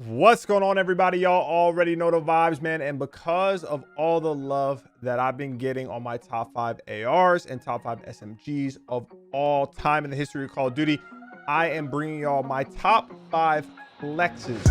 What's going on, everybody? Y'all already know the vibes, man. And because of all the love that I've been getting on my top 5 ARs and top 5 SMGs of all time in the history of Call of Duty, I am bringing y'all my top 5 flexes.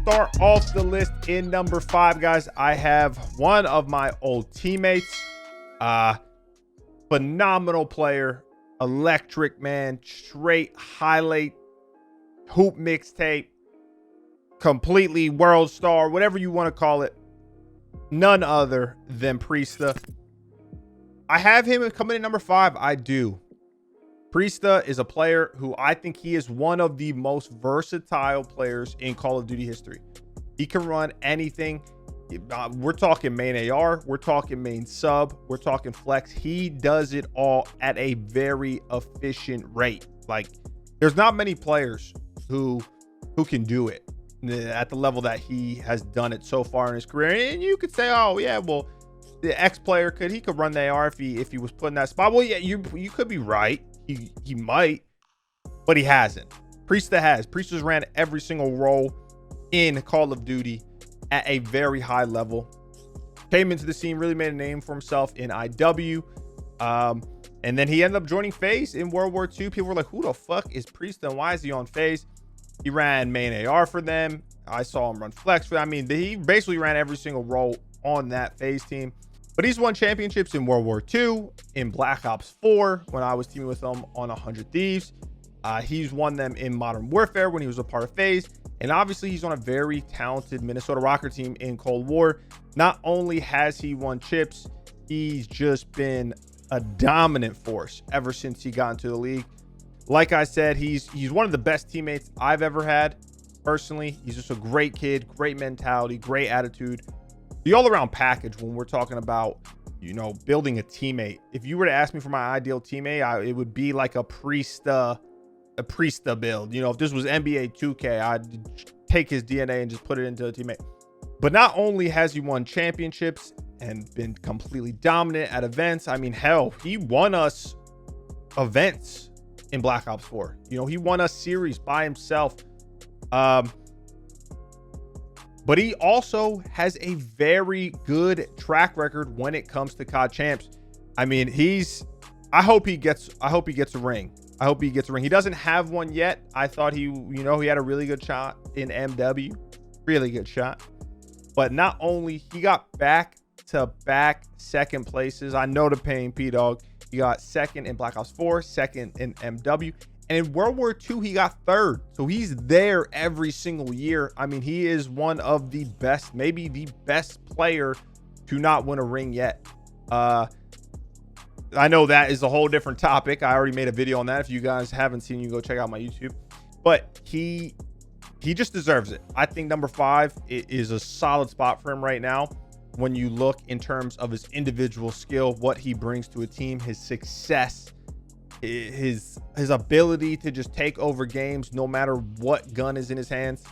Start off the list in number 5, guys. I have one of my old teammates, phenomenal player, electric, man, straight highlight hoop mixtape, completely world star, whatever you want to call it. None other than Priesta. I have him coming in number 5. I do. Priesta is a player who I think he is one of the most versatile players in Call of Duty history. He can run anything. We're talking main AR, we're talking main sub, we're talking flex. He does it all at a very efficient rate. Like, there's not many players who can do it at the level that he has done it so far in his career. And you could say, oh yeah, well, the X player could run the AR if he was put in that spot. Well, yeah, you could be right. He might, but he hasn't. Priesta's ran every single role in Call of Duty at a very high level. Came into the scene, really made a name for himself in IW. And then he ended up joining FaZe in World War II. People were like, who the fuck is Priesta and why is he on FaZe? He ran main AR for them. I saw him run flex for them. I mean, he basically ran every single role on that FaZe team. But he's won championships in World War II, in Black Ops 4, when I was teaming with him on 100 Thieves. He's won them in Modern Warfare when he was a part of FaZe. And obviously, he's on a very talented Minnesota Rocker team in Cold War. Not only has he won chips, he's just been a dominant force ever since he got into the league. Like I said, he's one of the best teammates I've ever had personally. He's just a great kid, great mentality, great attitude, the all-around package. When we're talking about, you know, building a teammate, if you were to ask me for my ideal teammate, it would be like a Priesta build. You know, if this was NBA 2K, I'd take his DNA and just put it into a teammate. But not only has he won championships and been completely dominant at events, I mean, hell, he won us events in Black Ops 4. You know, he won us series by himself. But he also has a very good track record when it comes to COD champs. I mean, I hope he gets a ring. I hope he gets a ring. He doesn't have one yet. I thought he had a really good shot in MW. Really good shot. But not only, he got back-to-back second places. I know the pain, P-Dog. He got second in Black Ops 4, second in MW. And in World War II, he got third. So he's there every single year. I mean, he is one of the best, maybe the best player to not win a ring yet. I know that is a whole different topic. I already made a video on that. If you guys haven't seen, you go check out my YouTube. But he just deserves it. I think number 5 is a solid spot for him right now. When you look in terms of his individual skill, what he brings to a team, his success, his ability to just take over games no matter what gun is in his hands,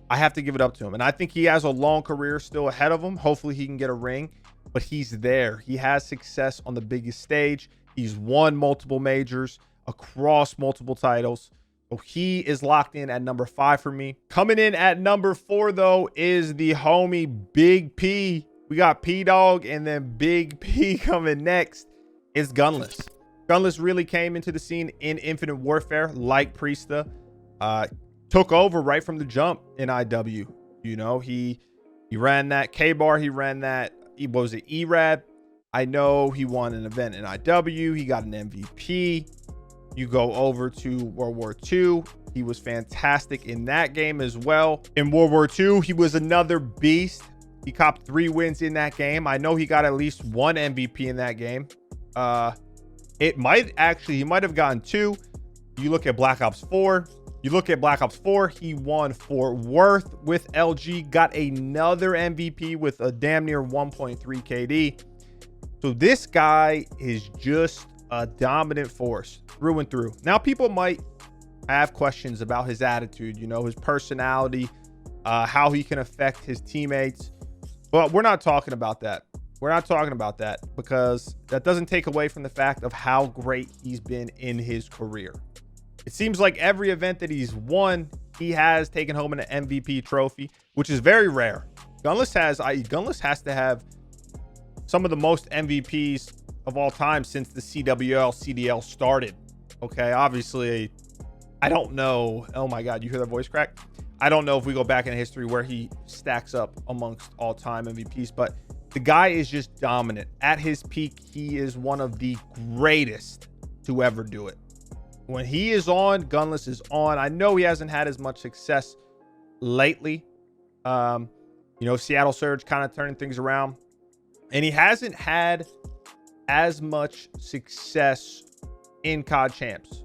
I have to give it up to him. And I think he has a long career still ahead of him. Hopefully he can get a ring, but he's there. He has success on the biggest stage. He's won multiple majors across multiple titles. So he is locked in at number 5 for me. Coming in at number 4, though, is the homie Big P. We got P-Dog and then Big P coming next. It's Gunless. Gunless really came into the scene in Infinite Warfare like Priesta. Took over right from the jump in IW. You know, he ran that K-Bar. He ran that, what was it, ERAD. I know he won an event in IW. He got an MVP. You go over to World War II. He was fantastic in that game as well. In World War II, he was another beast. He copped 3 wins in that game. I know he got at least 1 MVP in that game. He might have gotten 2. You look at Black Ops 4. He won Fort Worth with LG, got another MVP with a damn near 1.3 KD. So this guy is just a dominant force through and through. Now, people might have questions about his attitude, you know, his personality, how he can affect his teammates. But we're not talking about that. We're not talking about that because that doesn't take away from the fact of how great he's been in his career. It seems like every event that he's won, he has taken home an MVP trophy, which is very rare. Gunless has to have some of the most MVPs of all time since the CDL started. Okay, obviously, I don't know. Oh my God, you hear that voice crack? I don't know if we go back in history where he stacks up amongst all-time MVPs, but the guy is just dominant. At his peak, he is one of the greatest to ever do it. When he is on, Gunless is on. I know he hasn't had as much success lately. Seattle Surge kind of turning things around. And he hasn't had as much success in COD Champs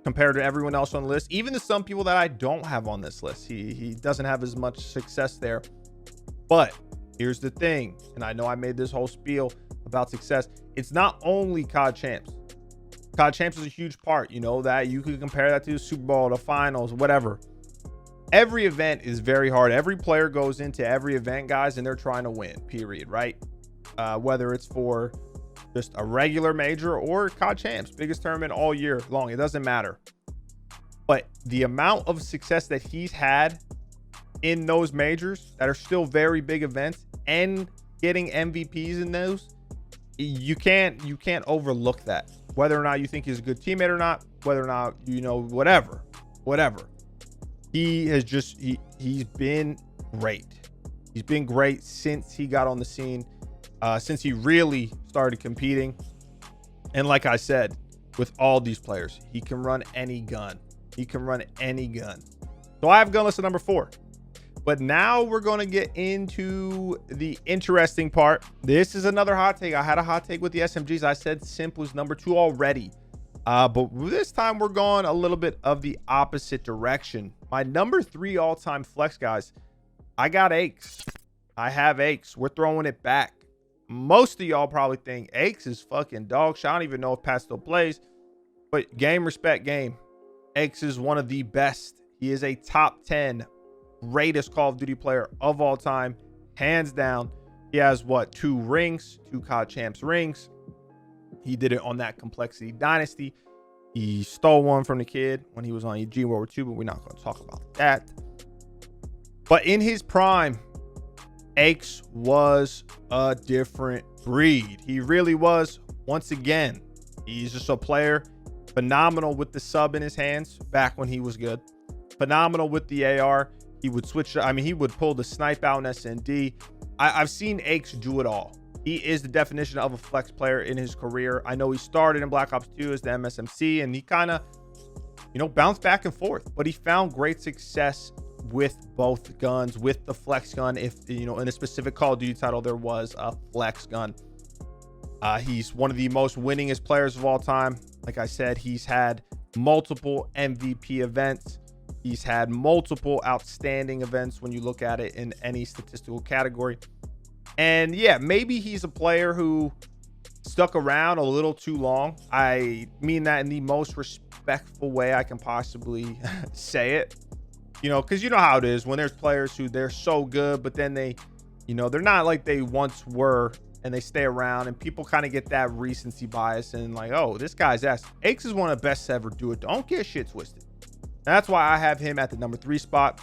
compared to everyone else on the list. Even to some people that I don't have on this list. He doesn't have as much success there. But here's the thing, and I know I made this whole spiel about success. It's not only COD Champs. COD Champs is a huge part, that you could compare that to the Super Bowl, the finals, whatever. Every event is very hard. Every player goes into every event, guys, and they're trying to win, period, right? Whether it's for just a regular major or COD Champs, biggest tournament all year long, it doesn't matter. But the amount of success that he's had in those majors that are still very big events and getting MVPs in those, you can't overlook that. Whether or not you think he's a good teammate or not, whether or not, whatever. He's been great. He's been great since he got on the scene, since he really started competing. And like I said, with all these players, he can run any gun. So I have Gunless at number 4. But now we're going to get into the interesting part. This is another hot take. I had a hot take with the SMGs. I said Simp was number 2 already. But this time we're going a little bit of the opposite direction. My number 3 all-time flex, guys, I got Aches. I have Aches. We're throwing it back. Most of y'all probably think Aches is fucking dog shit. I don't even know if Pat still plays. But game, respect, game. Aches is one of the best. He is a top 10 greatest Call of Duty player of all time, hands down. He has 2 rings, 2 COD Champs rings. He did it on that Complexity Dynasty. He stole one from the kid when he was on EG World War II, but we're not going to talk about that. But in his prime, Aches was a different breed. He really was. Once again, he's just a player, phenomenal with the sub in his hands back when he was good, phenomenal with the AR. He would switch. He would pull the snipe out in SND. I've seen Aches do it all. He is the definition of a flex player in his career. I know he started in Black Ops 2 as the MSMC, and he kind of, bounced back and forth. But he found great success with both guns, with the flex gun. If, in a specific Call of Duty title, there was a flex gun. He's one of the most winningest players of all time. Like I said, he's had multiple MVP events. He's had multiple outstanding events when you look at it in any statistical category. And yeah, maybe he's a player who stuck around a little too long. I mean that in the most respectful way I can possibly say it. Because you know how it is when there's players who they're so good, but then they, they're not like they once were, and they stay around, and people kind of get that recency bias and like, oh, this guy's ass. Aches is one of the best to ever do it. Don't get shit twisted. That's why I have him at the number 3 spot.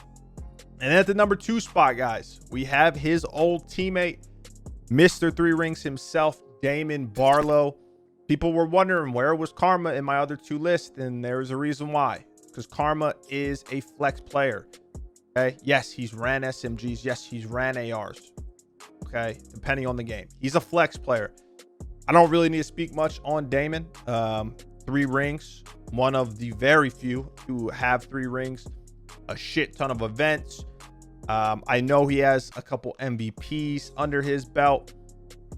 And at the number 2 spot, guys, we have his old teammate, Mr. 3 Rings himself, Damon Barlow. People were wondering where was Karma in my other 2 lists, and there's a reason why. Because Karma is a flex player. Okay. Yes, he's ran SMGs. Yes, he's ran ARs. Okay. Depending on the game. He's a flex player. I don't really need to speak much on Damon. 3 rings. One of the very few who have 3 rings. A shit ton of events. I know he has a couple MVPs under his belt.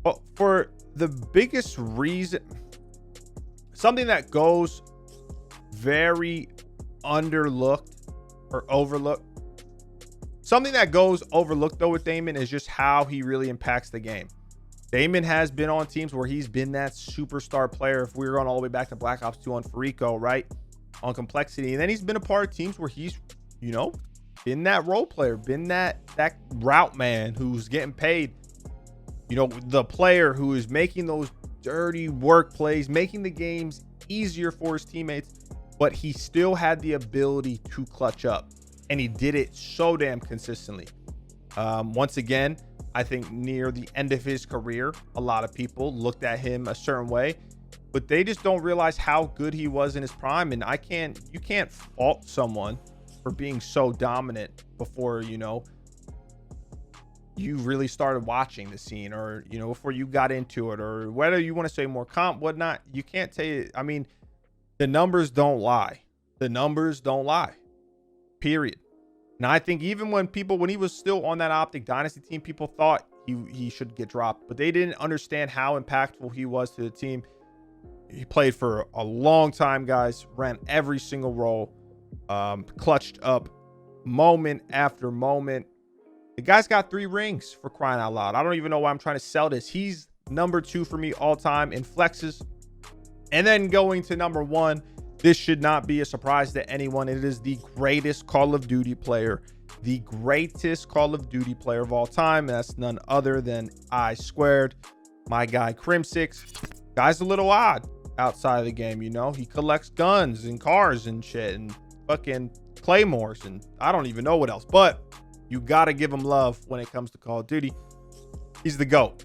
But for the biggest reason, something that goes very underlooked or overlooked. Something that goes overlooked though with Damon is just how he really impacts the game. Damon has been on teams where he's been that superstar player. If we were going all the way back to Black Ops 2 on Farico, right? On Complexity. And then he's been a part of teams where he's, been that role player, been that route man who's getting paid. The player who is making those dirty work plays, making the games easier for his teammates. but he still had the ability to clutch up, and he did it so damn consistently. Once again, I think near the end of his career, a lot of people looked at him a certain way, but they just don't realize how good he was in his prime. And you can't fault someone for being so dominant before, you know, you really started watching the scene, or, you know, before you got into it, or whether you want to say more comp, whatnot. You can't say, I mean, the numbers don't lie. The numbers don't lie, period. And I think even when he was still on that Optic Dynasty team, people thought he should get dropped, but they didn't understand how impactful he was to the team. He played for a long time, guys, ran every single role, clutched up moment after moment. The guy's got 3 rings, for crying out loud. I don't even know why I'm trying to sell this. He's number 2 for me all time in flexes. And then going to number 1, this should not be a surprise to anyone. It is the greatest Call of Duty player, the greatest Call of Duty player of all time. That's none other than I², my guy Crim6. Guy's a little odd outside of the game, you know. He collects guns and cars and shit and fucking claymores and I don't even know what else, but you gotta give him love when it comes to Call of Duty. He's the GOAT.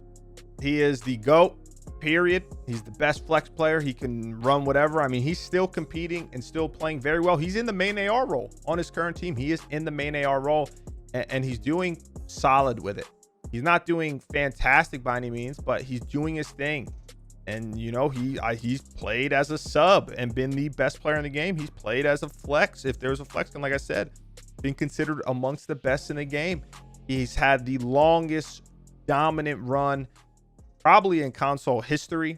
He is the GOAT, period. He's the best flex player. He can run whatever. I mean, he's still competing and still playing very well. He's in the main AR role on his current team. He is in the main AR role, and he's doing solid with it. He's not doing fantastic by any means, but he's doing his thing. And, you know, he's played as a sub and been the best player in the game. He's played as a flex, if there's a flex, and like I said, been considered amongst the best in the game. He's had the longest dominant run probably in console history.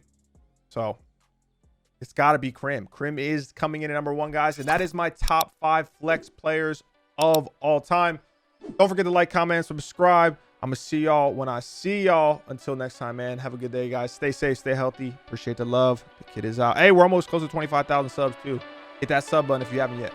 So it's got to be Crim. Crim is coming in at number 1, guys, and that is my top 5 flex players of all time. Don't forget to like, comment, and subscribe. I'm gonna see y'all when I see y'all. Until next time, man, have a good day, guys. Stay safe, stay healthy. Appreciate the love. The kid is out. Hey, we're almost close to 25,000 subs too. Hit that sub button if you haven't yet.